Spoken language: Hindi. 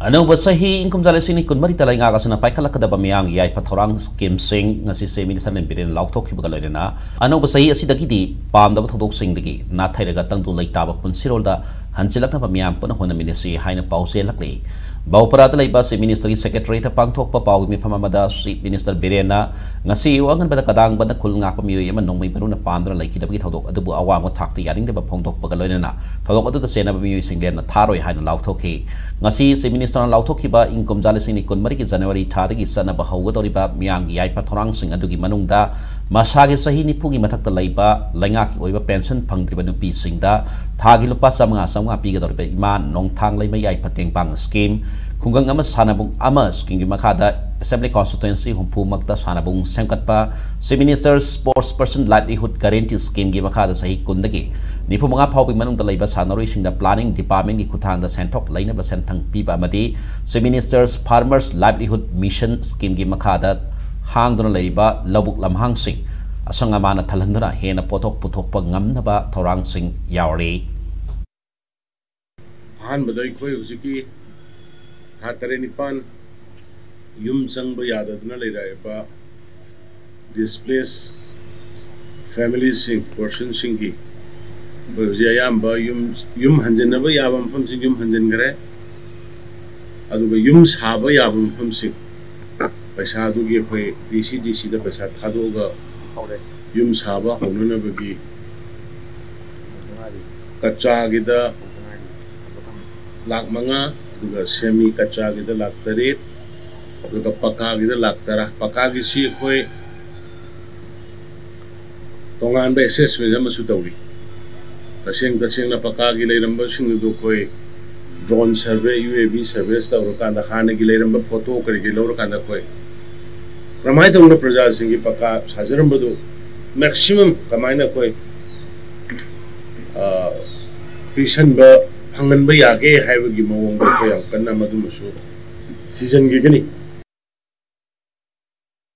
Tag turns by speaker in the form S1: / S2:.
S1: अनौब सही इनकम जालेसिनी कुनमरी तलाइंगा गासना पाइखलकदब मियांग याइ पथौरांग स्कीम सिंग ngasi se minister ने बिरेन लाउथोखिबगा लैना अनौब सही असिदगिदी पामदब थोदोक सिंगदगी नाथैरगा तंगदु लैताब पुनसिरोलदा हंचिलकनब मियांग पुन होना मिनिसि हाइना पाउसे लकले बाउपराद लैबा से मिनिस्टर सेक्रेटरी पांगथोकपा पाउ मिफम अमदा चीफ मिनिस्टर बिरेना ngasi वांगनबदा कदांगबदा खुल ngaप मियोय एम नोंमै बरुना पांद्र लैखिदबगी थोदोक अदुबु अवांग थाक्ति यारिंगदब फोंदोकपगा लैना थोदोक अदुदा सेनब मियोय सिंगलेना थारोय हाइना लाउथोखि ngasi se minister लाउथोखिबा इनकम जालेसिनी कुनमरी की जनवरी थादगी सनब हौगदोरिबा मियांग याइ पथौरांग सिंग अदुगी मनुंगदा मसागे सही निफुगी मथक्ता लैबा लैंगाकी ओइबा पेंशन फंगद्रिबा नुपी सिंगदा थागी लुपा 500 पीगदोरिबा इमा नोंथांग लैमा याइ पतेंग पांग स्कीम खुंगंग अमा सानाबुंग अमा स्कीम की मखादा असेंबली कॉन्स्टिट्यूएंसी हुंफुमक्ता सानाबुंग सेमकटपा से minister sports person livelihood guarantee scheme की मखादा सही कुंदगी निफुमंगा फाउबी मनुंगदा लैबा सानरोइसिंगदा प्लानिंग डिपार्टमेंट की खुथांगदा सेंथोक लैनबा सेंथंग पीबा अमदी से ministers farmers livelihood mission scheme की मखादा हांगदुना लैबा लबुक लमहांग सिंग असंग अमाना थलहंदुना हेना पोथोक पुथोकपा ngamnaba थौरांग सिंग यावरे
S2: हान बदई खोय हुजिकी हातरे निपान युम संग याददना लेरायबा डिस्प्लेस फैमिली सिंग पर्सन सिंग की बजियाम युम हंजनब याबम फम सिंग युम हंजन करे अदुबा युम साब याबम फम सिंग पैसा दुगी खोय डीसी दा पैसा थादोगा युम साबा होननबगी कच्चा गिदा लाख मंगा दुगा सेमी कच्चा गिदा लाख 3 दुगा पक्का गिदा लाख 10 पक्का गिसी खोय तोंगान बे असेसमेंट अमसु तौरी तसेंग ना पक्का गी लेरंब सिंग दु खोय ड्रोन सर्वे यूएवी सर्वेस तौर कांदा हाने गी लेरंब फोटो करि गी लौर कांदा खोय प्रमाय तौर प्रजा सिंग पक्का साजरंबदु मैक्सिमम कमायना कोई पिसन ब हंगन ब यागे हाइबगी मवंग को याम कन्ना मदुमसु सीजन गी गनी